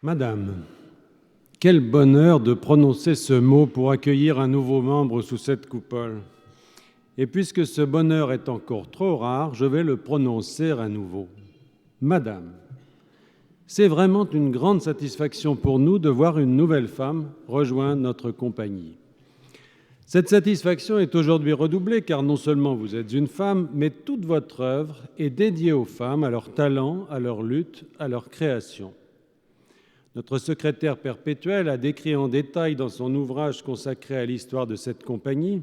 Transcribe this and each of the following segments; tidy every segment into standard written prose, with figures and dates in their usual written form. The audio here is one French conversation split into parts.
Madame, quel bonheur de prononcer ce mot pour accueillir un nouveau membre sous cette coupole. Et puisque ce bonheur est encore trop rare, je vais le prononcer à nouveau. Madame, c'est vraiment une grande satisfaction pour nous de voir une nouvelle femme rejoindre notre compagnie. Cette satisfaction est aujourd'hui redoublée car non seulement vous êtes une femme, mais toute votre œuvre est dédiée aux femmes, à leur talent, à leur lutte, à leur création. Notre secrétaire perpétuel a décrit en détail dans son ouvrage consacré à l'histoire de cette compagnie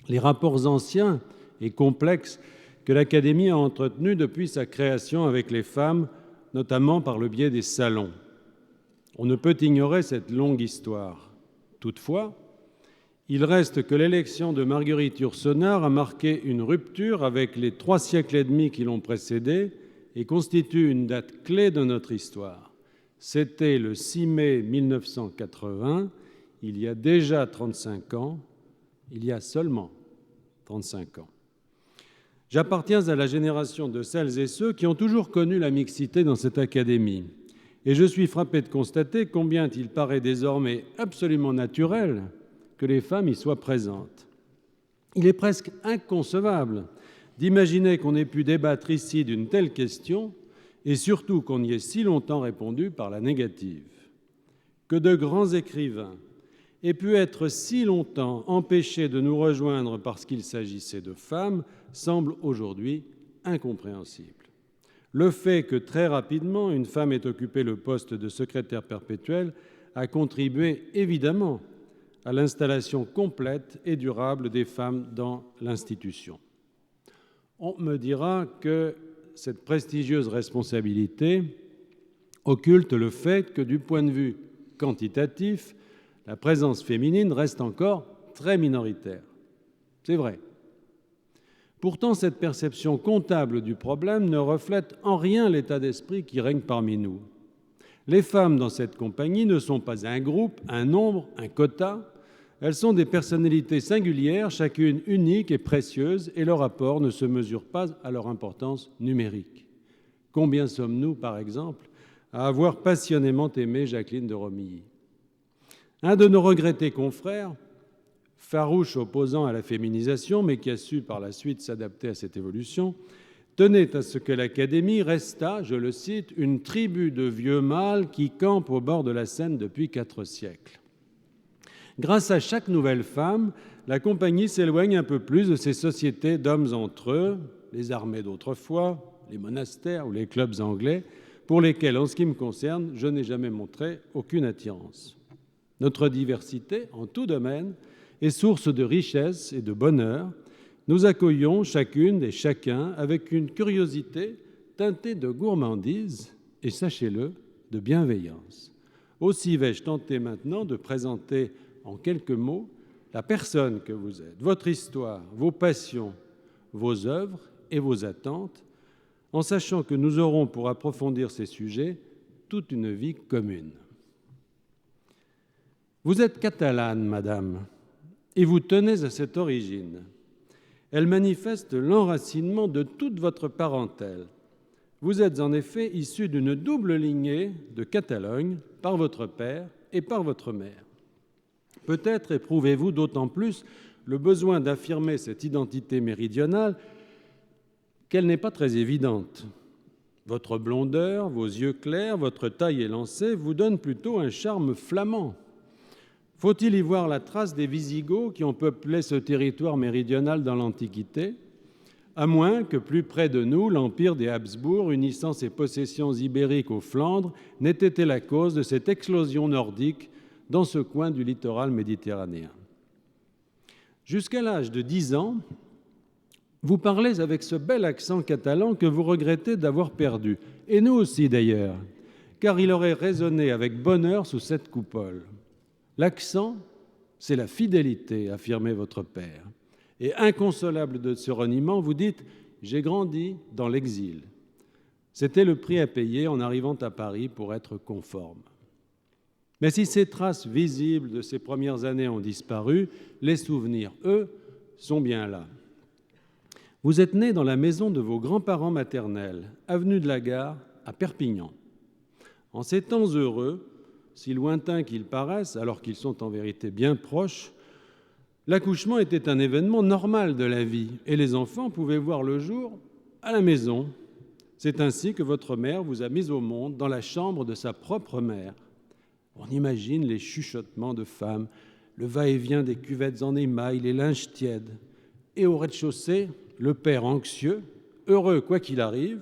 les rapports anciens et complexes que l'Académie a entretenus depuis sa création avec les femmes, notamment par le biais des salons. On ne peut ignorer cette longue histoire. Toutefois, il reste que l'élection de Marguerite Yourcenar a marqué une rupture avec les 3 siècles et demi qui l'ont précédée et constitue une date clé de notre histoire. C'était le 6 mai 1980, il y a déjà 35 ans, il y a seulement 35 ans. J'appartiens à la génération de celles et ceux qui ont toujours connu la mixité dans cette académie. Et je suis frappé de constater combien il paraît désormais absolument naturel que les femmes y soient présentes. Il est presque inconcevable d'imaginer qu'on ait pu débattre ici d'une telle question et surtout qu'on y ait si longtemps répondu par la négative. Que de grands écrivains aient pu être si longtemps empêchés de nous rejoindre parce qu'il s'agissait de femmes semble aujourd'hui incompréhensible. Le fait que très rapidement une femme ait occupé le poste de secrétaire perpétuel a contribué évidemment à l'installation complète et durable des femmes dans l'institution. On me dira que cette prestigieuse responsabilité occulte le fait que, du point de vue quantitatif, la présence féminine reste encore très minoritaire. C'est vrai. Pourtant, cette perception comptable du problème ne reflète en rien l'état d'esprit qui règne parmi nous. Les femmes dans cette compagnie ne sont pas un groupe, un nombre, un quota. Elles sont des personnalités singulières, chacune unique et précieuse, et leur apport ne se mesure pas à leur importance numérique. Combien sommes-nous, par exemple, à avoir passionnément aimé Jacqueline de Romilly ? Un de nos regrettés confrères, farouche opposant à la féminisation, mais qui a su par la suite s'adapter à cette évolution, tenait à ce que l'Académie restât, je le cite, « une tribu de vieux mâles qui campent au bord de la Seine depuis 4 siècles ». Grâce à chaque nouvelle femme, la compagnie s'éloigne un peu plus de ces sociétés d'hommes entre eux, les armées d'autrefois, les monastères ou les clubs anglais, pour lesquels, en ce qui me concerne, je n'ai jamais montré aucune attirance. Notre diversité, en tout domaine, est source de richesse et de bonheur. Nous accueillons chacune et chacun avec une curiosité teintée de gourmandise et, sachez-le, de bienveillance. Aussi vais-je tenter maintenant de présenter en quelques mots la personne que vous êtes, votre histoire, vos passions, vos œuvres et vos attentes, en sachant que nous aurons pour approfondir ces sujets toute une vie commune. Vous êtes catalane, madame, et vous tenez à cette origine. Elle manifeste l'enracinement de toute votre parentèle. Vous êtes en effet issu d'une double lignée de Catalogne, par votre père et par votre mère. Peut-être éprouvez-vous d'autant plus le besoin d'affirmer cette identité méridionale qu'elle n'est pas très évidente. Votre blondeur, vos yeux clairs, votre taille élancée vous donnent plutôt un charme flamand. Faut-il y voir la trace des Visigoths qui ont peuplé ce territoire méridional dans l'Antiquité ? À moins que, plus près de nous, l'empire des Habsbourg, unissant ses possessions ibériques aux Flandres, n'ait été la cause de cette explosion nordique dans ce coin du littoral méditerranéen. Jusqu'à l'âge de 10 ans, vous parlez avec ce bel accent catalan que vous regrettez d'avoir perdu, et nous aussi d'ailleurs, car il aurait résonné avec bonheur sous cette coupole. L'accent, c'est la fidélité, affirmait votre père. Et inconsolable de ce reniement, vous dites « j'ai grandi dans l'exil ». C'était le prix à payer en arrivant à Paris pour être conforme. Mais si ces traces visibles de ces premières années ont disparu, les souvenirs, eux, sont bien là. Vous êtes né dans la maison de vos grands-parents maternels, avenue de la Gare, à Perpignan. En ces temps heureux, si lointains qu'ils paraissent, alors qu'ils sont en vérité bien proches, l'accouchement était un événement normal de la vie et les enfants pouvaient voir le jour à la maison. C'est ainsi que votre mère vous a mis au monde dans la chambre de sa propre mère. On imagine les chuchotements de femmes, le va-et-vient des cuvettes en émail, les linges tièdes. Et au rez-de-chaussée, le père anxieux, heureux quoi qu'il arrive.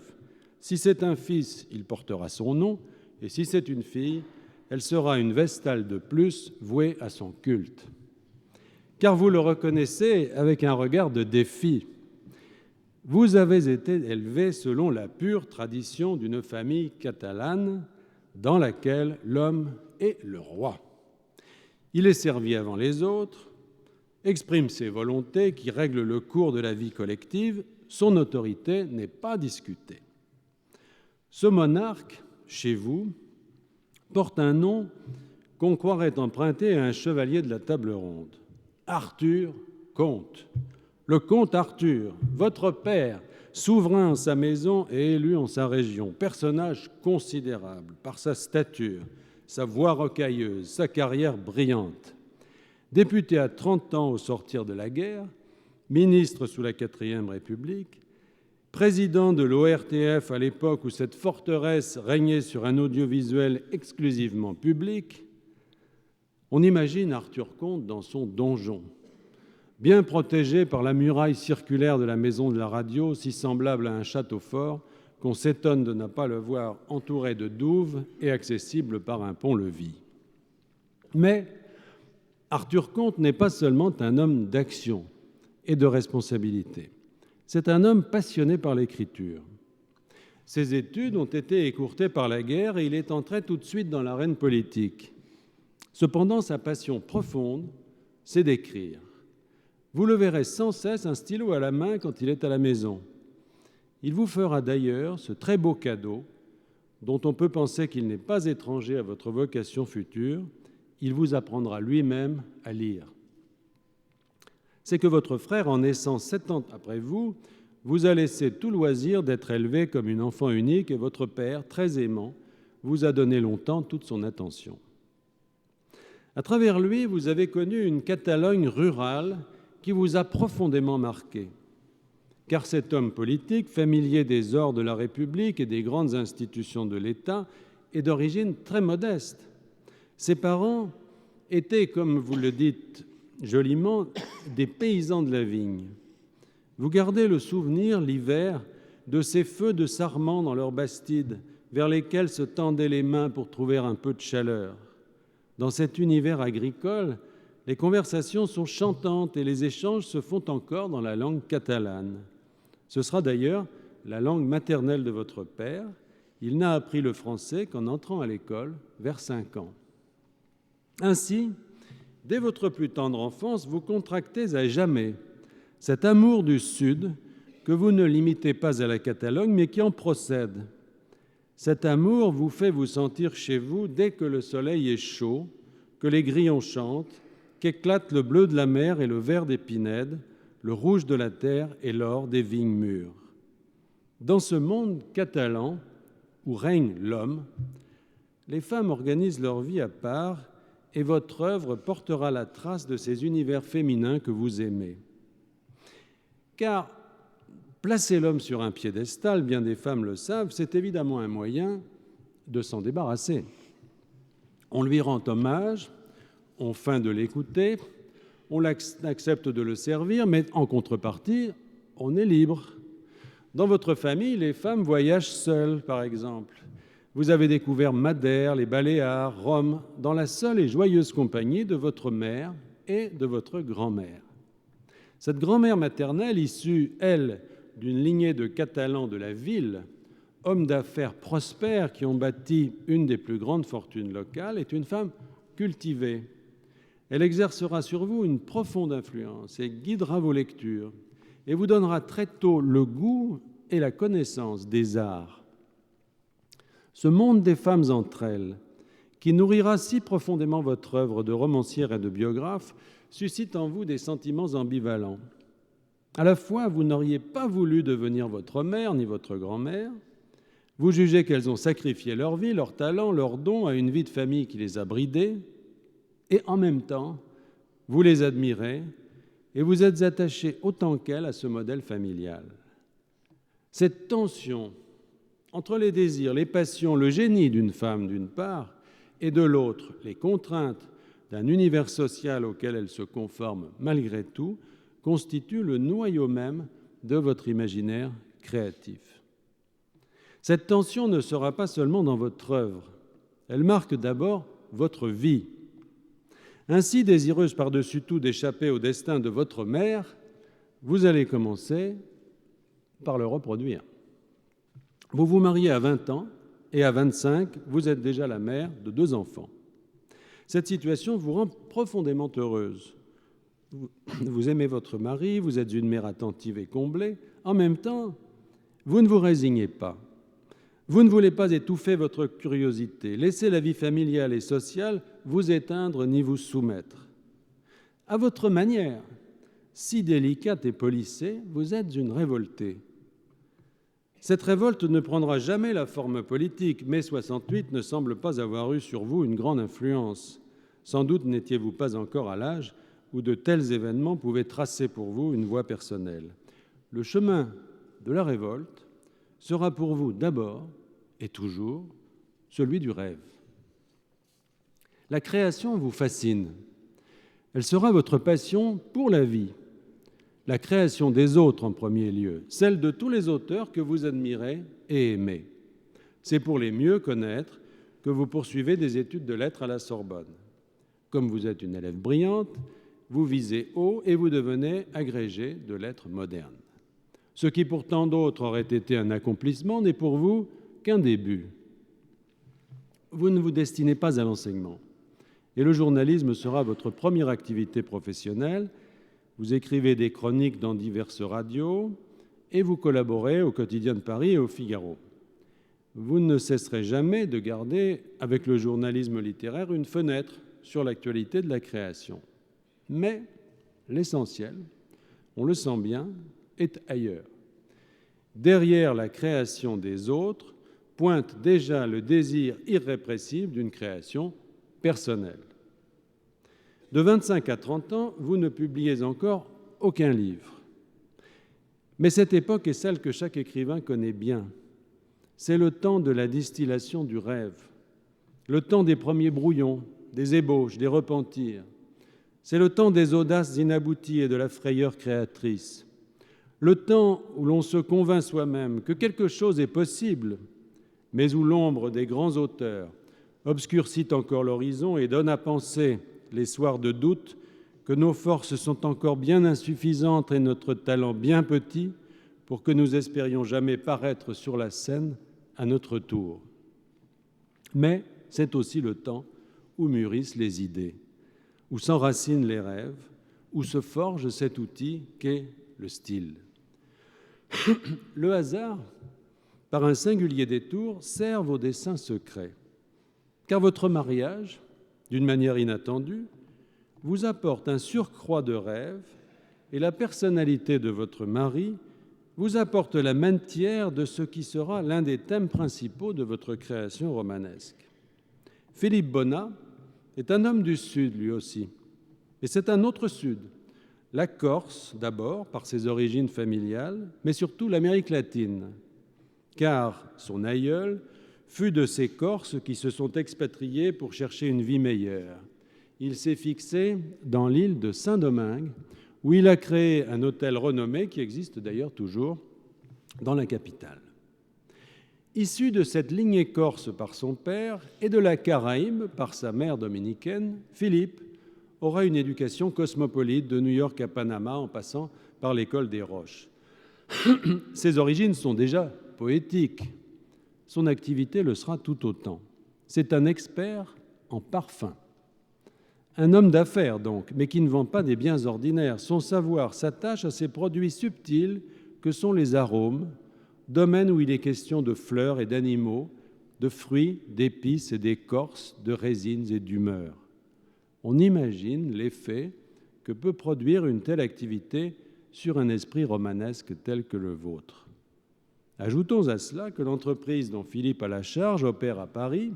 Si c'est un fils, il portera son nom, et si c'est une fille, elle sera une vestale de plus vouée à son culte. Car vous le reconnaissez avec un regard de défi. Vous avez été élevé selon la pure tradition d'une famille catalane dans laquelle l'homme est le roi. Il est servi avant les autres, exprime ses volontés qui règlent le cours de la vie collective, son autorité n'est pas discutée. Ce monarque, chez vous, porte un nom qu'on croirait emprunté à un chevalier de la table ronde. Arthur Comte. Le comte Arthur, votre père, souverain en sa maison et élu en sa région, personnage considérable par sa stature, sa voix rocailleuse, sa carrière brillante. Député à 30 ans au sortir de la guerre, ministre sous la 4e République, président de l'ORTF à l'époque où cette forteresse régnait sur un audiovisuel exclusivement public, on imagine Arthur Comte dans son donjon, bien protégé par la muraille circulaire de la maison de la radio, si semblable à un château fort qu'on s'étonne de ne pas le voir entouré de douves et accessible par un pont-levis. Mais Arthur Comte n'est pas seulement un homme d'action et de responsabilité. C'est un homme passionné par l'écriture. Ses études ont été écourtées par la guerre et il est entré tout de suite dans l'arène politique. Cependant, sa passion profonde, c'est d'écrire. Vous le verrez sans cesse un stylo à la main quand il est à la maison. Il vous fera d'ailleurs ce très beau cadeau, dont on peut penser qu'il n'est pas étranger à votre vocation future. Il vous apprendra lui-même à lire. C'est que votre frère, en naissant 7 ans après vous, vous a laissé tout loisir d'être élevé comme une enfant unique et votre père, très aimant, vous a donné longtemps toute son attention. À travers lui, vous avez connu une Catalogne rurale qui vous a profondément marqué. Car cet homme politique, familier des ors de la République et des grandes institutions de l'État, est d'origine très modeste. Ses parents étaient, comme vous le dites joliment, des paysans de la vigne. Vous gardez le souvenir, l'hiver, de ces feux de sarment dans leurs bastides, vers lesquels se tendaient les mains pour trouver un peu de chaleur. Dans cet univers agricole, les conversations sont chantantes et les échanges se font encore dans la langue catalane. Ce sera d'ailleurs la langue maternelle de votre père. Il n'a appris le français qu'en entrant à l'école vers 5 ans. Ainsi, dès votre plus tendre enfance, vous contractez à jamais cet amour du Sud que vous ne limitez pas à la Catalogne, mais qui en procède. Cet amour vous fait vous sentir chez vous dès que le soleil est chaud, que les grillons chantent, qu'éclatent le bleu de la mer et le vert des pinèdes, le rouge de la terre et l'or des vignes mûres. Dans ce monde catalan où règne l'homme, les femmes organisent leur vie à part et votre œuvre portera la trace de ces univers féminins que vous aimez. Car placer l'homme sur un piédestal, bien des femmes le savent, c'est évidemment un moyen de s'en débarrasser. On lui rend hommage, on feint de l'écouter, on accepte de le servir, mais en contrepartie, on est libre. Dans votre famille, les femmes voyagent seules, par exemple. Vous avez découvert Madère, les Baléares, Rome, dans la seule et joyeuse compagnie de votre mère et de votre grand-mère. Cette grand-mère maternelle, issue, elle, d'une lignée de Catalans de la ville, hommes d'affaires prospères qui ont bâti une des plus grandes fortunes locales, est une femme cultivée. Elle exercera sur vous une profonde influence et guidera vos lectures et vous donnera très tôt le goût et la connaissance des arts. Ce monde des femmes entre elles, qui nourrira si profondément votre œuvre de romancière et de biographe, suscite en vous des sentiments ambivalents. À la fois, vous n'auriez pas voulu devenir votre mère ni votre grand-mère, Vous jugez qu'elles ont sacrifié leur vie, leur talent, leurs dons à une vie de famille qui les a bridées, et en même temps, vous les admirez et vous êtes attaché autant qu'elles à ce modèle familial. Cette tension entre les désirs, les passions, le génie d'une femme d'une part, et de l'autre, les contraintes d'un univers social auquel elle se conforme malgré tout, constitue le noyau même de votre imaginaire créatif. Cette tension ne sera pas seulement dans votre œuvre, elle marque d'abord votre vie. Ainsi, désireuse par-dessus tout d'échapper au destin de votre mère, vous allez commencer par le reproduire. Vous vous mariez à 20 ans et à 25, vous êtes déjà la mère de 2 enfants. Cette situation vous rend profondément heureuse. Vous aimez votre mari, vous êtes une mère attentive et comblée. En même temps, vous ne vous résignez pas. Vous ne voulez pas étouffer votre curiosité, laisser la vie familiale et sociale vous éteindre ni vous soumettre. À votre manière, si délicate et polissée, vous êtes une révoltée. Cette révolte ne prendra jamais la forme politique. Mai 68 ne semble pas avoir eu sur vous une grande influence. Sans doute n'étiez-vous pas encore à l'âge où de tels événements pouvaient tracer pour vous une voie personnelle. Le chemin de la révolte sera pour vous d'abord et toujours celui du rêve. La création vous fascine. Elle sera votre passion pour la vie. La création des autres en premier lieu, celle de tous les auteurs que vous admirez et aimez. C'est pour les mieux connaître que vous poursuivez des études de lettres à la Sorbonne. Comme vous êtes une élève brillante, vous visez haut et vous devenez agrégé de lettres modernes. Ce qui pour tant d'autres aurait été un accomplissement n'est pour vous qu'un début. Vous ne vous destinez pas à l'enseignement et le journalisme sera votre première activité professionnelle. Vous écrivez des chroniques dans diverses radios et vous collaborez au Quotidien de Paris et au Figaro. Vous ne cesserez jamais de garder, avec le journalisme littéraire, une fenêtre sur l'actualité de la création. Mais l'essentiel, on le sent bien, est ailleurs. Derrière la création des autres pointe déjà le désir irrépressible d'une création personnelle. De 25 à 30 ans, vous ne publiez encore aucun livre. Mais cette époque est celle que chaque écrivain connaît bien. C'est le temps de la distillation du rêve, le temps des premiers brouillons, des ébauches, des repentirs. C'est le temps des audaces inabouties et de la frayeur créatrice. Le temps où l'on se convainc soi-même que quelque chose est possible, mais où l'ombre des grands auteurs obscurcit encore l'horizon et donne à penser, les soirs de doute, que nos forces sont encore bien insuffisantes et notre talent bien petit pour que nous espérions jamais paraître sur la scène à notre tour. Mais c'est aussi le temps où mûrissent les idées, où s'enracinent les rêves, où se forge cet outil qu'est le style. Le hasard, par un singulier détour, sert vos desseins secrets, car votre mariage, d'une manière inattendue, vous apporte un surcroît de rêves et la personnalité de votre mari vous apporte la matière de ce qui sera l'un des thèmes principaux de votre création romanesque. Philippe Bonnat est un homme du Sud, lui aussi, et c'est un autre Sud, la Corse d'abord, par ses origines familiales, mais surtout l'Amérique latine, car son aïeul fut de ces Corses qui se sont expatriés pour chercher une vie meilleure. Il s'est fixé dans l'île de Saint-Domingue, où il a créé un hôtel renommé qui existe d'ailleurs toujours dans la capitale. Issu de cette lignée corse par son père et de la Caraïbe par sa mère dominicaine, Philippe aura une éducation cosmopolite de New York à Panama en passant par l'école des Roches. Ses origines sont déjà poétiques. Son activité le sera tout autant. C'est un expert en parfums. Un homme d'affaires donc, mais qui ne vend pas des biens ordinaires. Son savoir s'attache à ces produits subtils que sont les arômes, domaine où il est question de fleurs et d'animaux, de fruits, d'épices et d'écorces, de résines et d'humeurs. On imagine l'effet que peut produire une telle activité sur un esprit romanesque tel que le vôtre. Ajoutons à cela que l'entreprise dont Philippe a la charge opère à Paris,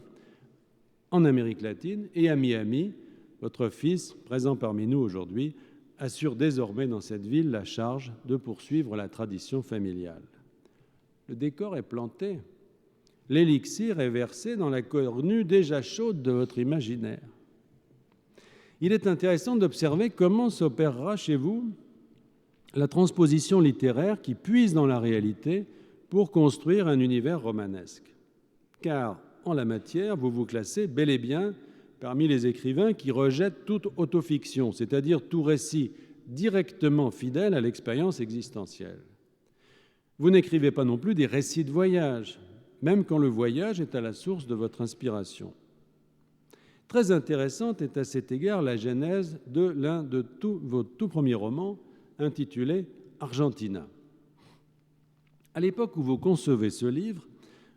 en Amérique latine et à Miami. Votre fils, présent parmi nous aujourd'hui, assure désormais dans cette ville la charge de poursuivre la tradition familiale. Le décor est planté. L'élixir est versé dans la cornue déjà chaude de votre imaginaire. Il est intéressant d'observer comment s'opérera chez vous la transposition littéraire qui puise dans la réalité pour construire un univers romanesque. Car, en la matière, vous vous classez bel et bien parmi les écrivains qui rejettent toute autofiction, c'est-à-dire tout récit directement fidèle à l'expérience existentielle. Vous n'écrivez pas non plus des récits de voyage, même quand le voyage est à la source de votre inspiration. Très intéressante est à cet égard la genèse de l'un de vos tout premiers romans, intitulé Argentina. À l'époque où vous concevez ce livre,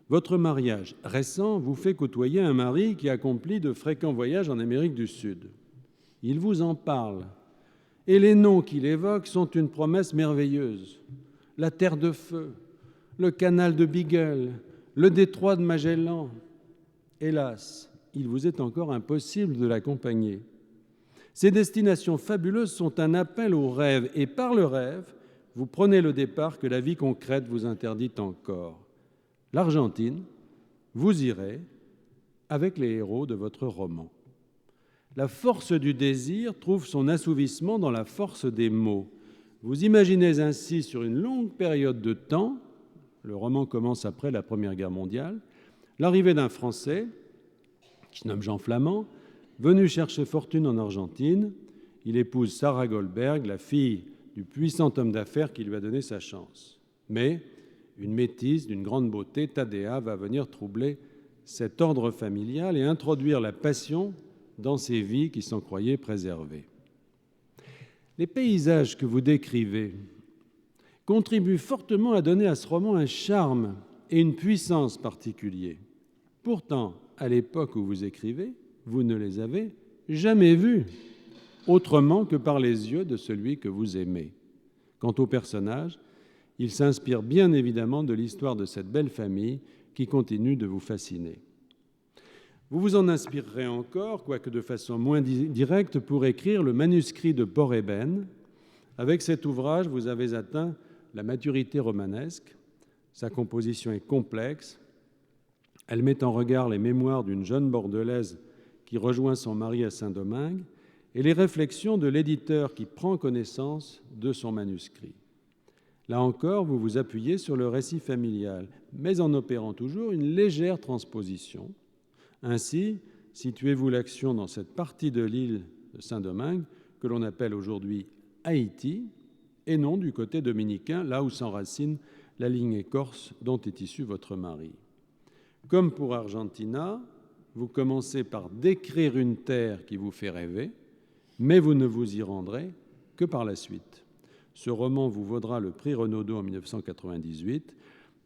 votre mariage récent vous fait côtoyer un mari qui accomplit de fréquents voyages en Amérique du Sud. Il vous en parle, et les noms qu'il évoque sont une promesse merveilleuse. La Terre de Feu, le canal de Beagle, le détroit de Magellan. Hélas, il vous est encore impossible de l'accompagner. Ces destinations fabuleuses sont un appel au rêve, et par le rêve, vous prenez le départ que la vie concrète vous interdit encore. L'Argentine, vous irez avec les héros de votre roman. La force du désir trouve son assouvissement dans la force des mots. Vous imaginez ainsi sur une longue période de temps, le roman commence après la Première Guerre mondiale, l'arrivée d'un Français, qui se nomme Jean Flamand, venu chercher fortune en Argentine. Il épouse Sarah Goldberg, la fille du puissant homme d'affaires qui lui a donné sa chance. Mais une métisse d'une grande beauté, Tadea, va venir troubler cet ordre familial et introduire la passion dans ces vies qui s'en croyaient préservées. Les paysages que vous décrivez contribuent fortement à donner à ce roman un charme et une puissance particuliers. Pourtant, à l'époque où vous écrivez, vous ne les avez jamais vus, autrement que par les yeux de celui que vous aimez. Quant au personnage, il s'inspire bien évidemment de l'histoire de cette belle famille qui continue de vous fasciner. Vous vous en inspirerez encore, quoique de façon moins directe, pour écrire le manuscrit de Port-Ébène. Avec cet ouvrage, vous avez atteint la maturité romanesque. Sa composition est complexe. Elle met en regard les mémoires d'une jeune Bordelaise qui rejoint son mari à Saint-Domingue et les réflexions de l'éditeur qui prend connaissance de son manuscrit. Là encore, vous vous appuyez sur le récit familial, mais en opérant toujours une légère transposition. Ainsi, situez-vous l'action dans cette partie de l'île de Saint-Domingue que l'on appelle aujourd'hui Haïti, et non du côté dominicain, là où s'enracine la lignée corse dont est issu votre mari. Comme pour Argentina, vous commencez par décrire une terre qui vous fait rêver, mais vous ne vous y rendrez que par la suite. Ce roman vous vaudra le prix Renaudot en 1998,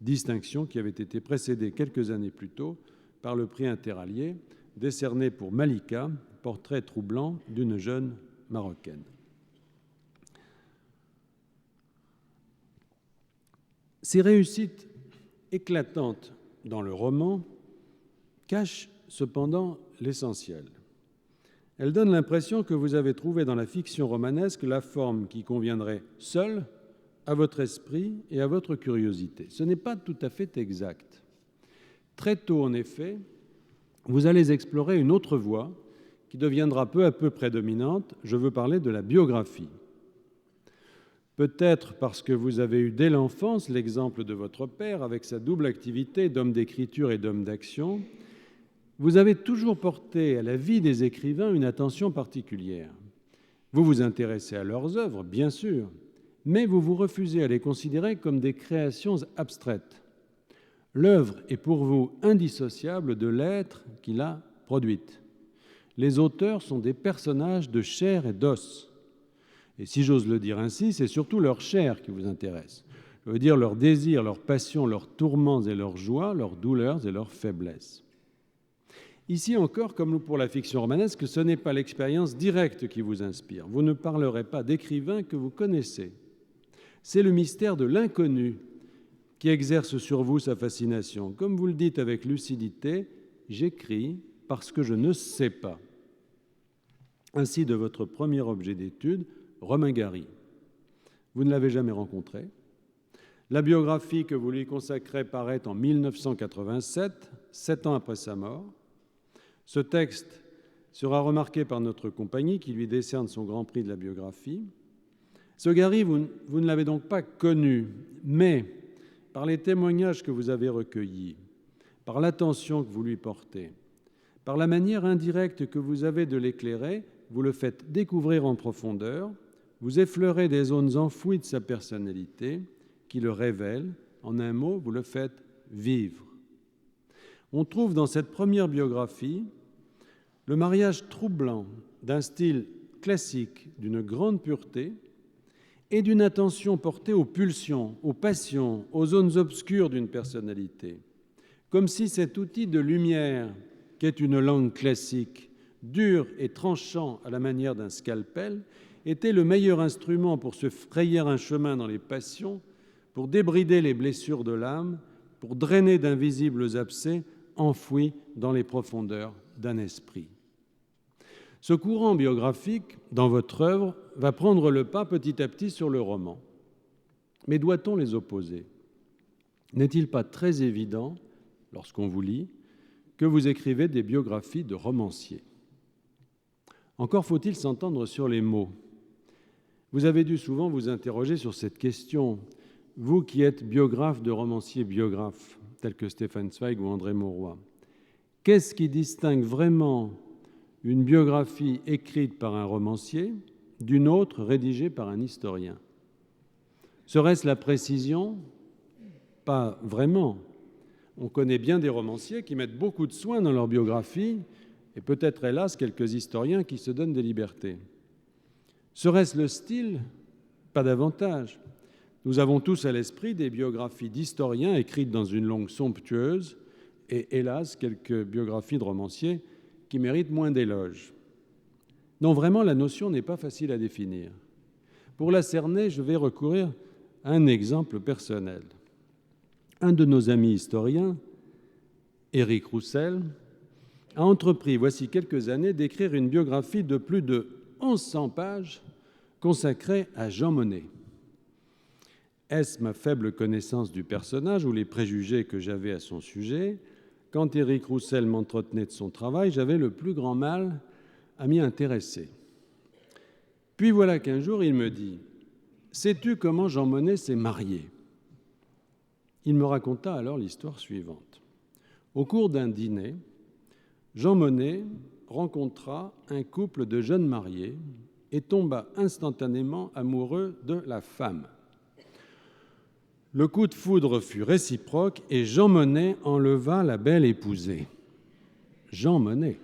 distinction qui avait été précédée quelques années plus tôt par le prix Interallié, décerné pour Malika, portrait troublant d'une jeune Marocaine. Ces réussites éclatantes dans le roman cachent cependant l'essentiel. Elles donnent l'impression que vous avez trouvé dans la fiction romanesque la forme qui conviendrait seule à votre esprit et à votre curiosité. Ce n'est pas tout à fait exact. Très tôt, en effet, vous allez explorer une autre voie qui deviendra peu à peu prédominante. Je veux parler de la biographie. Peut-être parce que vous avez eu dès l'enfance l'exemple de votre père avec sa double activité d'homme d'écriture et d'homme d'action, vous avez toujours porté à la vie des écrivains une attention particulière. Vous vous intéressez à leurs œuvres, bien sûr, mais vous vous refusez à les considérer comme des créations abstraites. L'œuvre est pour vous indissociable de l'être qui l'a produite. Les auteurs sont des personnages de chair et d'os. Et si j'ose le dire ainsi, c'est surtout leur chair qui vous intéresse. Je veux dire leurs désirs, leurs passions, leurs tourments et leurs joies, leurs douleurs et leurs faiblesses. Ici encore, comme pour la fiction romanesque, ce n'est pas l'expérience directe qui vous inspire. Vous ne parlerez pas d'écrivains que vous connaissez. C'est le mystère de l'inconnu qui exerce sur vous sa fascination. Comme vous le dites avec lucidité, j'écris parce que je ne sais pas. Ainsi de votre premier objet d'étude, Romain Gary. Vous ne l'avez jamais rencontré. La biographie que vous lui consacrez paraît en 1987, 7 ans après sa mort. Ce texte sera remarqué par notre compagnie qui lui décerne son grand prix de la biographie. Ce Gary, vous ne l'avez donc pas connu, mais par les témoignages que vous avez recueillis, par l'attention que vous lui portez, par la manière indirecte que vous avez de l'éclairer, vous le faites découvrir en profondeur, vous effleurez des zones enfouies de sa personnalité qui le révèlent. En un mot, vous le faites vivre. On trouve dans cette première biographie le mariage troublant d'un style classique, d'une grande pureté et d'une attention portée aux pulsions, aux passions, aux zones obscures d'une personnalité, comme si cet outil de lumière, qu'est une langue classique, dur et tranchant à la manière d'un scalpel, était le meilleur instrument pour se frayer un chemin dans les passions, pour débrider les blessures de l'âme, pour drainer d'invisibles abcès enfouis dans les profondeurs d'un esprit. Ce courant biographique, dans votre œuvre, va prendre le pas petit à petit sur le roman. Mais doit-on les opposer ? N'est-il pas très évident, lorsqu'on vous lit, que vous écrivez des biographies de romanciers ? Encore faut-il s'entendre sur les mots. Vous avez dû souvent vous interroger sur cette question, vous qui êtes biographe de romanciers biographes, tels que Stéphane Zweig ou André Mauroy. Qu'est-ce qui distingue vraiment une biographie écrite par un romancier d'une autre rédigée par un historien? Serait-ce la précision ? Pas vraiment. On connaît bien des romanciers qui mettent beaucoup de soin dans leur biographie et peut-être, hélas, quelques historiens qui se donnent des libertés. Serait-ce le style ? Pas davantage. Nous avons tous à l'esprit des biographies d'historiens écrites dans une langue somptueuse et, hélas, quelques biographies de romanciers qui méritent moins d'éloges. Non, vraiment, la notion n'est pas facile à définir. Pour la cerner, je vais recourir à un exemple personnel. Un de nos amis historiens, Éric Roussel, a entrepris, voici quelques années, d'écrire une biographie de plus de 1100 pages consacrée à Jean Monnet. Est-ce ma faible connaissance du personnage ou les préjugés que j'avais à son sujet ? Quand Éric Roussel m'entretenait de son travail, j'avais le plus grand mal à m'y intéresser. Puis voilà qu'un jour, il me dit « Sais-tu comment Jean Monnet s'est marié ?» Il me raconta alors l'histoire suivante. Au cours d'un dîner, Jean Monnet rencontra un couple de jeunes mariés et tomba instantanément amoureux de la femme. Le coup de foudre fut réciproque et Jean Monnet enleva la belle épousée. Jean Monnet.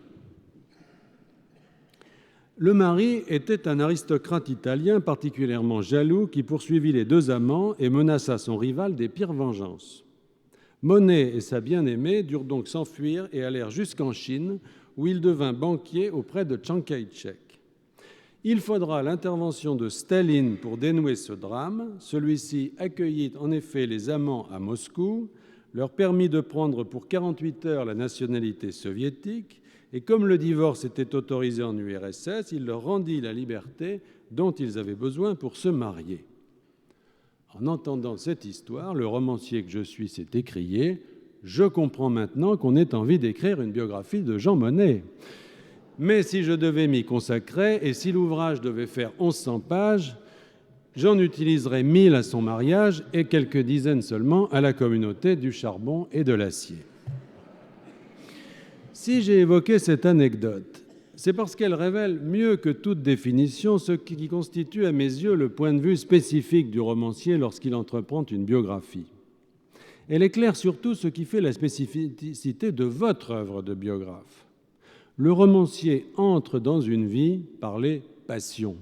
Le mari était un aristocrate italien particulièrement jaloux qui poursuivit les deux amants et menaça son rival des pires vengeances. Monnet et sa bien-aimée durent donc s'enfuir et allèrent jusqu'en Chine, où il devint banquier auprès de Chiang Kai-shek. Il faudra l'intervention de Staline pour dénouer ce drame. Celui-ci accueillit en effet les amants à Moscou, leur permit de prendre pour 48 heures la nationalité soviétique, et comme le divorce était autorisé en URSS, il leur rendit la liberté dont ils avaient besoin pour se marier. En entendant cette histoire, le romancier que je suis s'est écrié « Je comprends maintenant qu'on ait envie d'écrire une biographie de Jean Monnet. Mais si je devais m'y consacrer, et si l'ouvrage devait faire 1100 pages, j'en utiliserais 1000 à son mariage et quelques dizaines seulement à la communauté du charbon et de l'acier. » Si j'ai évoqué cette anecdote, c'est parce qu'elle révèle mieux que toute définition ce qui constitue à mes yeux le point de vue spécifique du romancier lorsqu'il entreprend une biographie. Elle éclaire surtout ce qui fait la spécificité de votre œuvre de biographe. Le romancier entre dans une vie par les passions.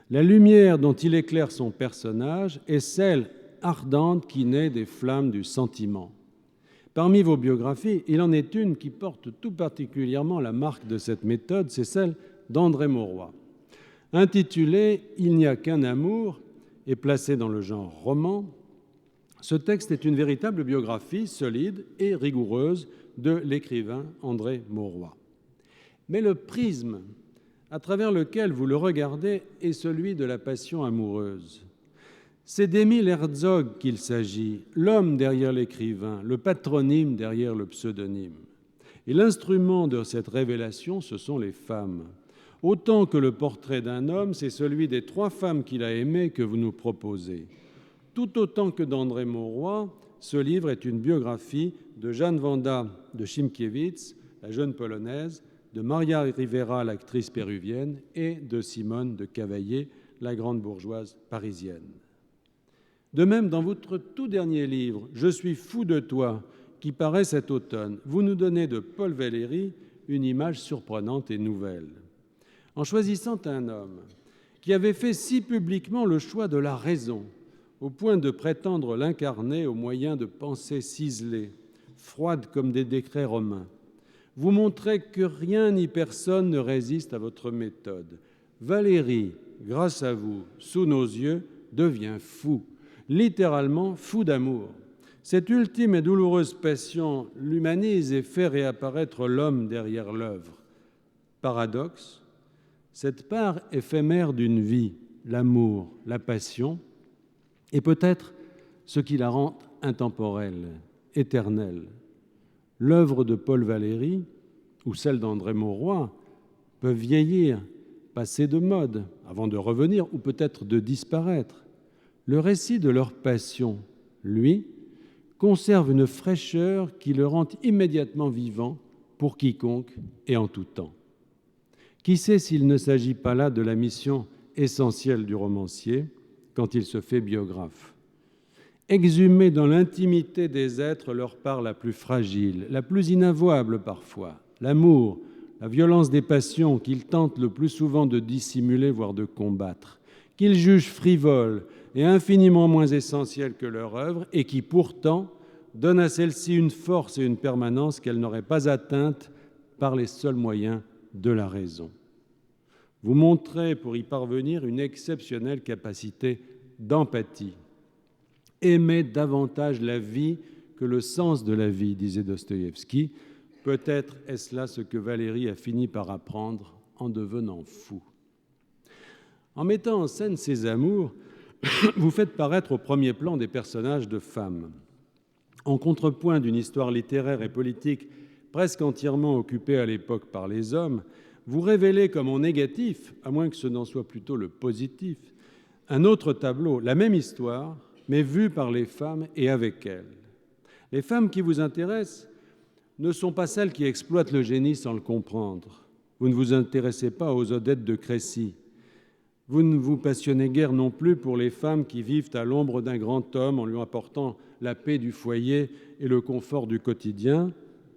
La lumière dont il éclaire son personnage est celle ardente qui naît des flammes du sentiment. Parmi vos biographies, il en est une qui porte tout particulièrement la marque de cette méthode, c'est celle d'André Mauroy. Intitulée « Il n'y a qu'un amour » et placée dans le genre roman, Ce texte est une véritable biographie solide et rigoureuse de l'écrivain André Maurois. Mais le prisme à travers lequel vous le regardez est celui de la passion amoureuse. C'est d'Émile Herzog qu'il s'agit, l'homme derrière l'écrivain, le patronyme derrière le pseudonyme. Et l'instrument de cette révélation, ce sont les femmes. Autant que le portrait d'un homme, c'est celui des 3 femmes qu'il a aimées que vous nous proposez. Tout autant que d'André Maurois, ce livre est une biographie de Jeanne Wanda de Szymkiewicz, la jeune polonaise, de Maria Rivera, l'actrice péruvienne, et de Simone de Cavaillé, la grande bourgeoise parisienne. De même, dans votre tout dernier livre, « Je suis fou de toi », qui paraît cet automne, vous nous donnez de Paul Valéry une image surprenante et nouvelle. En choisissant un homme qui avait fait si publiquement le choix de la raison, au point de prétendre l'incarner au moyen de pensées ciselées, froides comme des décrets romains, vous montrez que rien ni personne ne résiste à votre méthode. Valéry, grâce à vous, sous nos yeux, devient fou, littéralement fou d'amour. Cette ultime et douloureuse passion l'humanise et fait réapparaître l'homme derrière l'œuvre. Paradoxe, cette part éphémère d'une vie, l'amour, la passion, est peut-être ce qui la rend intemporelle, éternelle. L'œuvre de Paul Valéry ou celle d'André Maurois peuvent vieillir, passer de mode, avant de revenir ou peut-être de disparaître. Le récit de leur passion, lui, conserve une fraîcheur qui le rend immédiatement vivant pour quiconque et en tout temps. Qui sait s'il ne s'agit pas là de la mission essentielle du romancier quand il se fait biographe? Exhumer dans l'intimité des êtres leur part la plus fragile, la plus inavouable parfois, l'amour, la violence des passions qu'ils tentent le plus souvent de dissimuler, voire de combattre, qu'ils jugent frivoles et infiniment moins essentielles que leur œuvre, et qui pourtant donnent à celle-ci une force et une permanence qu'elle n'aurait pas atteinte par les seuls moyens de la raison. Vous montrez, pour y parvenir, une exceptionnelle capacité d'empathie. Aimer davantage la vie que le sens de la vie, disait Dostoïevski. Peut-être est-ce là ce que Valéry a fini par apprendre en devenant fou. En mettant en scène ces amours, vous faites paraître au premier plan des personnages de femmes. En contrepoint d'une histoire littéraire et politique presque entièrement occupée à l'époque par les hommes, vous révélez comme en négatif, à moins que ce n'en soit plutôt le positif, un autre tableau, la même histoire, mais vue par les femmes et avec elles. Les femmes qui vous intéressent ne sont pas celles qui exploitent le génie sans le comprendre. Vous ne vous intéressez pas aux Odettes de Crécy. Vous ne vous passionnez guère non plus pour les femmes qui vivent à l'ombre d'un grand homme en lui apportant la paix du foyer et le confort du quotidien.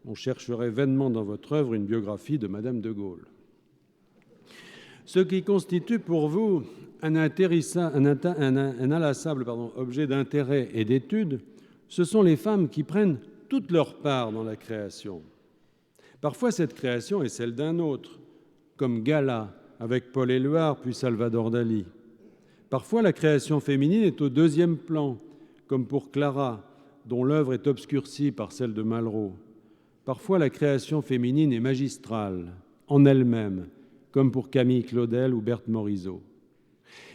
On chercherait vainement dans votre œuvre une biographie de Madame de Gaulle. Ce qui constitue pour vous un inlassable objet d'intérêt et d'étude, ce sont les femmes qui prennent toute leur part dans la création. Parfois, cette création est celle d'un autre, comme Gala avec Paul Éluard puis Salvador Dali. Parfois, la création féminine est au deuxième plan, comme pour Clara, dont l'œuvre est obscurcie par celle de Malraux. Parfois, la création féminine est magistrale, en elle-même, comme pour Camille Claudel ou Berthe Morisot.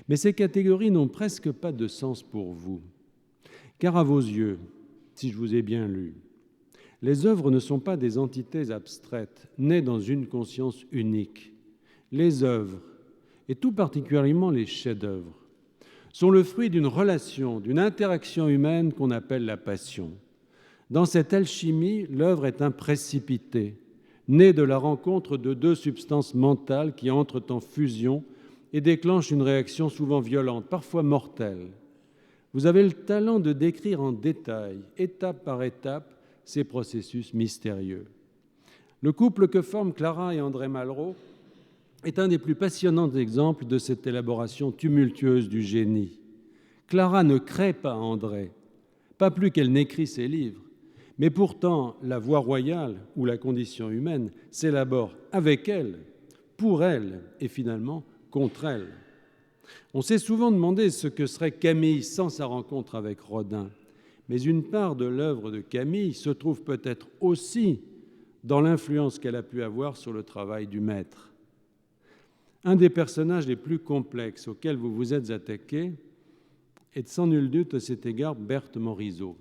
Mais ces catégories n'ont presque pas de sens pour vous, car à vos yeux, si je vous ai bien lu, les œuvres ne sont pas des entités abstraites, nées dans une conscience unique. Les œuvres, et tout particulièrement les chefs-d'œuvre, sont le fruit d'une relation, d'une interaction humaine qu'on appelle la passion. Dans cette alchimie, l'œuvre est un précipité, né de la rencontre de 2 substances mentales qui entrent en fusion et déclenchent une réaction souvent violente, parfois mortelle. Vous avez le talent de décrire en détail, étape par étape, ces processus mystérieux. Le couple que forment Clara et André Malraux est un des plus passionnants exemples de cette élaboration tumultueuse du génie. Clara ne crée pas André, pas plus qu'elle n'écrit ses livres, mais pourtant la voie royale ou la condition humaine s'élabore avec elle, pour elle et finalement contre elle. On s'est souvent demandé ce que serait Camille sans sa rencontre avec Rodin, mais une part de l'œuvre de Camille se trouve peut-être aussi dans l'influence qu'elle a pu avoir sur le travail du maître. Un des personnages les plus complexes auxquels vous vous êtes attaqué est sans nul doute à cet égard Berthe Morisot.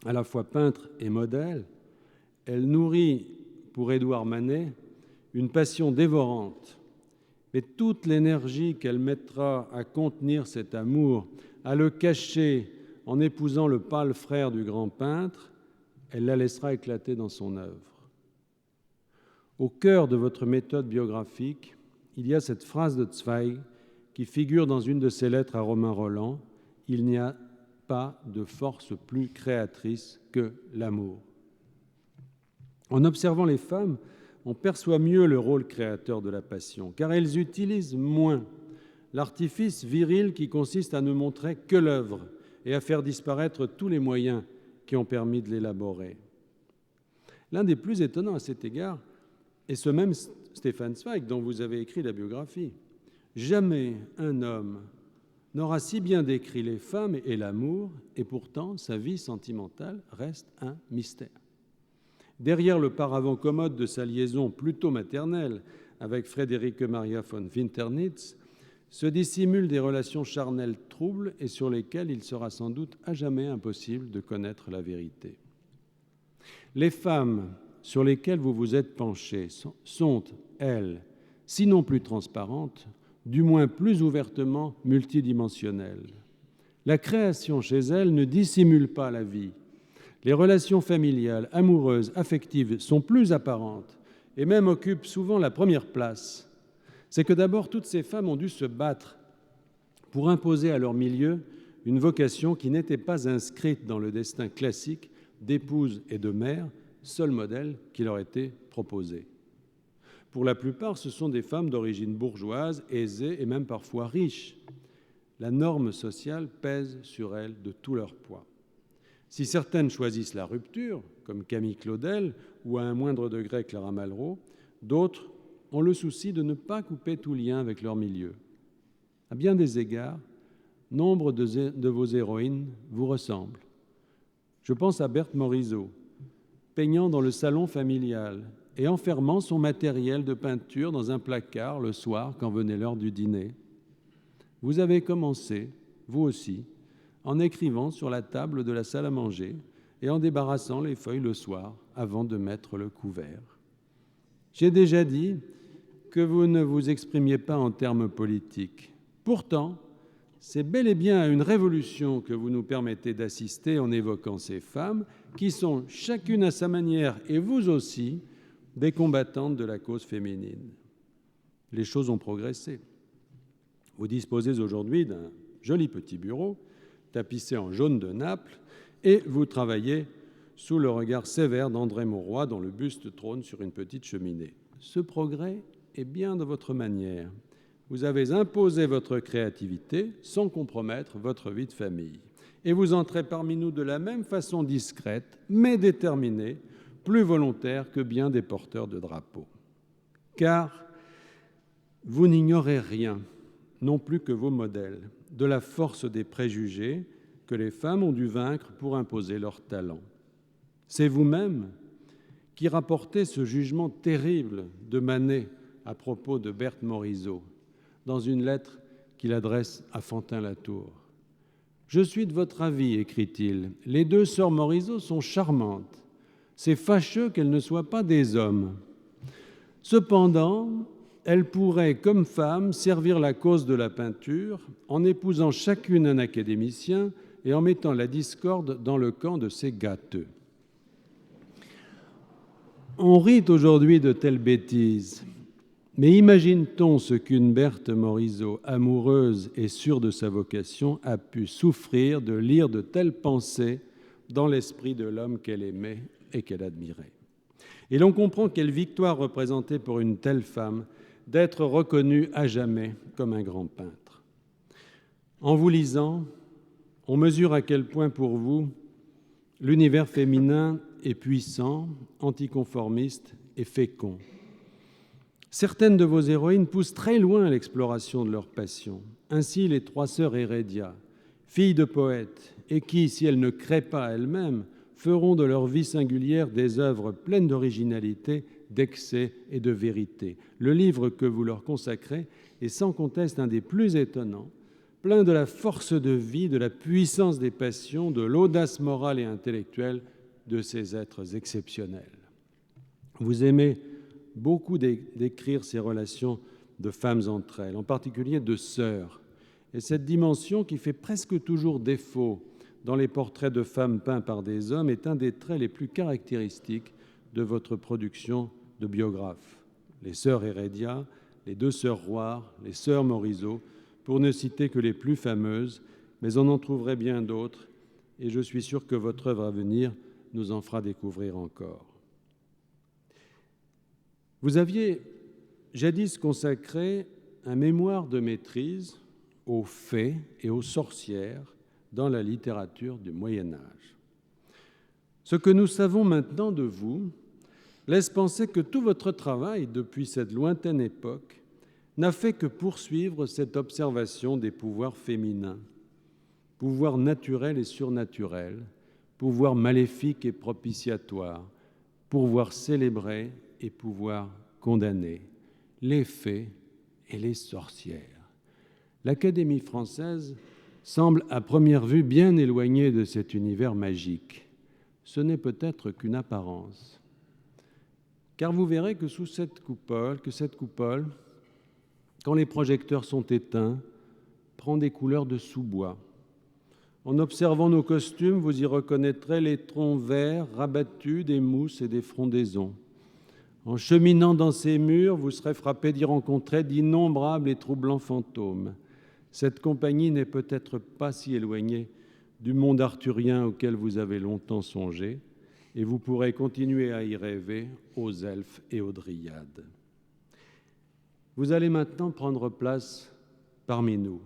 À la fois peintre et modèle, elle nourrit pour Édouard Manet une passion dévorante. Mais toute l'énergie qu'elle mettra à contenir cet amour, à le cacher en épousant le pâle frère du grand peintre, elle la laissera éclater dans son œuvre. Au cœur de votre méthode biographique, il y a cette phrase de Zweig qui figure dans une de ses lettres à Romain Rolland: « Il n'y a pas de force plus créatrice que l'amour. » En observant les femmes, on perçoit mieux le rôle créateur de la passion, car elles utilisent moins l'artifice viril qui consiste à ne montrer que l'œuvre et à faire disparaître tous les moyens qui ont permis de l'élaborer. L'un des plus étonnants à cet égard est ce même Stefan Zweig dont vous avez écrit la biographie. Jamais un homme n'aura si bien décrit les femmes et l'amour, et pourtant sa vie sentimentale reste un mystère. Derrière le paravent commode de sa liaison plutôt maternelle avec Friederike Maria von Winternitz se dissimulent des relations charnelles troubles et sur lesquelles il sera sans doute à jamais impossible de connaître la vérité. Les femmes sur lesquelles vous vous êtes penché sont, elles, sinon plus transparentes, du moins plus ouvertement multidimensionnelles. La création chez elles ne dissimule pas la vie. Les relations familiales, amoureuses, affectives sont plus apparentes et même occupent souvent la première place. C'est que d'abord, toutes ces femmes ont dû se battre pour imposer à leur milieu une vocation qui n'était pas inscrite dans le destin classique d'épouse et de mère, seul modèle qui leur était proposé. Pour la plupart, ce sont des femmes d'origine bourgeoise, aisées et même parfois riches. La norme sociale pèse sur elles de tout leur poids. Si certaines choisissent la rupture, comme Camille Claudel ou à un moindre degré Clara Malraux, d'autres ont le souci de ne pas couper tout lien avec leur milieu. À bien des égards, nombre de vos héroïnes vous ressemblent. Je pense à Berthe Morisot, peignant dans le salon familial et enfermant son matériel de peinture dans un placard le soir quand venait l'heure du dîner. Vous avez commencé, vous aussi, en écrivant sur la table de la salle à manger et en débarrassant les feuilles le soir avant de mettre le couvert. J'ai déjà dit que vous ne vous exprimiez pas en termes politiques. Pourtant, c'est bel et bien à une révolution que vous nous permettez d'assister en évoquant ces femmes qui sont, chacune à sa manière, et vous aussi, des combattantes de la cause féminine. Les choses ont progressé. Vous disposez aujourd'hui d'un joli petit bureau, tapissé en jaune de Naples, et vous travaillez sous le regard sévère d'André Mauroy, dont le buste trône sur une petite cheminée. Ce progrès est bien de votre manière. Vous avez imposé votre créativité sans compromettre votre vie de famille. Et vous entrez parmi nous de la même façon discrète, mais déterminée, plus volontaire que bien des porteurs de drapeaux. Car vous n'ignorez rien, non plus que vos modèles, de la force des préjugés que les femmes ont dû vaincre pour imposer leur talent. C'est vous-même qui rapportez ce jugement terrible de Manet à propos de Berthe Morisot, dans une lettre qu'il adresse à Fantin-Latour. « Je suis de votre avis, écrit-il, les deux sœurs Morisot sont charmantes. C'est fâcheux qu'elles ne soient pas des hommes. Cependant, elles pourraient, comme femmes, servir la cause de la peinture en épousant chacune un académicien et en mettant la discorde dans le camp de ces gâteux. » On rit aujourd'hui de telles bêtises. Mais imagine-t-on ce qu'une Berthe Morisot, amoureuse et sûre de sa vocation, a pu souffrir de lire de telles pensées dans l'esprit de l'homme qu'elle aimait et qu'elle admirait. Et l'on comprend quelle victoire représentait pour une telle femme d'être reconnue à jamais comme un grand peintre. En vous lisant, on mesure à quel point pour vous l'univers féminin est puissant, anticonformiste et fécond. Certaines de vos héroïnes poussent très loin l'exploration de leur passion. Ainsi, les trois sœurs Hérédia, filles de poètes, et qui, si elles ne créent pas elles-mêmes, feront de leur vie singulière des œuvres pleines d'originalité, d'excès et de vérité. Le livre que vous leur consacrez est sans conteste un des plus étonnants, plein de la force de vie, de la puissance des passions, de l'audace morale et intellectuelle de ces êtres exceptionnels. Vous aimez beaucoup décrire ces relations de femmes entre elles, en particulier de sœurs. Et cette dimension qui fait presque toujours défaut dans les portraits de femmes peints par des hommes est un des traits les plus caractéristiques de votre production de biographes. Les sœurs Hérédia, les deux sœurs Roire, les sœurs Morisot, pour ne citer que les plus fameuses, mais on en trouverait bien d'autres, et je suis sûr que votre œuvre à venir nous en fera découvrir encore. Vous aviez jadis consacré un mémoire de maîtrise aux fées et aux sorcières dans la littérature du Moyen Âge. Ce que nous savons maintenant de vous laisse penser que tout votre travail depuis cette lointaine époque n'a fait que poursuivre cette observation des pouvoirs féminins, pouvoirs naturels et surnaturels, pouvoirs maléfiques et propitiatoires, pouvoirs célébrés et pouvoirs condamnés, les fées et les sorcières. L'Académie française semble à première vue bien éloignée de cet univers magique. Ce n'est peut-être qu'une apparence. Car vous verrez que sous cette coupole, quand les projecteurs sont éteints, prend des couleurs de sous-bois. En observant nos costumes, vous y reconnaîtrez les troncs verts rabattus des mousses et des frondaisons. En cheminant dans ces murs, vous serez frappé d'y rencontrer d'innombrables et troublants fantômes. Cette compagnie n'est peut-être pas si éloignée du monde arthurien auquel vous avez longtemps songé, et vous pourrez continuer à y rêver aux elfes et aux dryades. Vous allez maintenant prendre place parmi nous.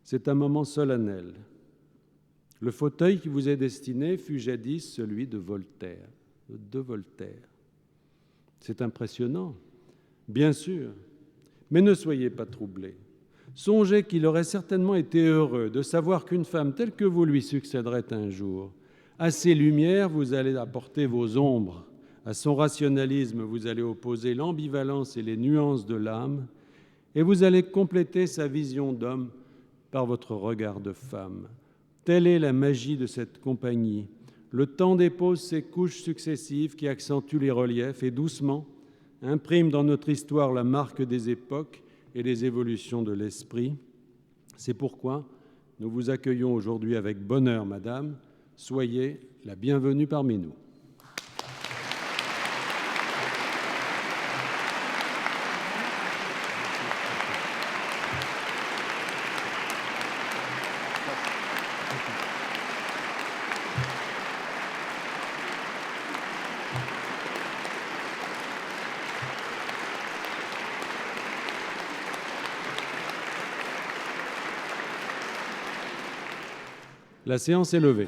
C'est un moment solennel. Le fauteuil qui vous est destiné fut jadis celui de Voltaire. C'est impressionnant, bien sûr, mais ne soyez pas troublés. Songez qu'il aurait certainement été heureux de savoir qu'une femme telle que vous lui succéderait un jour. À ses lumières, vous allez apporter vos ombres. À son rationalisme, vous allez opposer l'ambivalence et les nuances de l'âme, et vous allez compléter sa vision d'homme par votre regard de femme. Telle est la magie de cette compagnie. Le temps dépose ses couches successives qui accentuent les reliefs et doucement imprime dans notre histoire la marque des époques et les évolutions de l'esprit. C'est pourquoi nous vous accueillons aujourd'hui avec bonheur, madame. Soyez la bienvenue parmi nous. La séance est levée.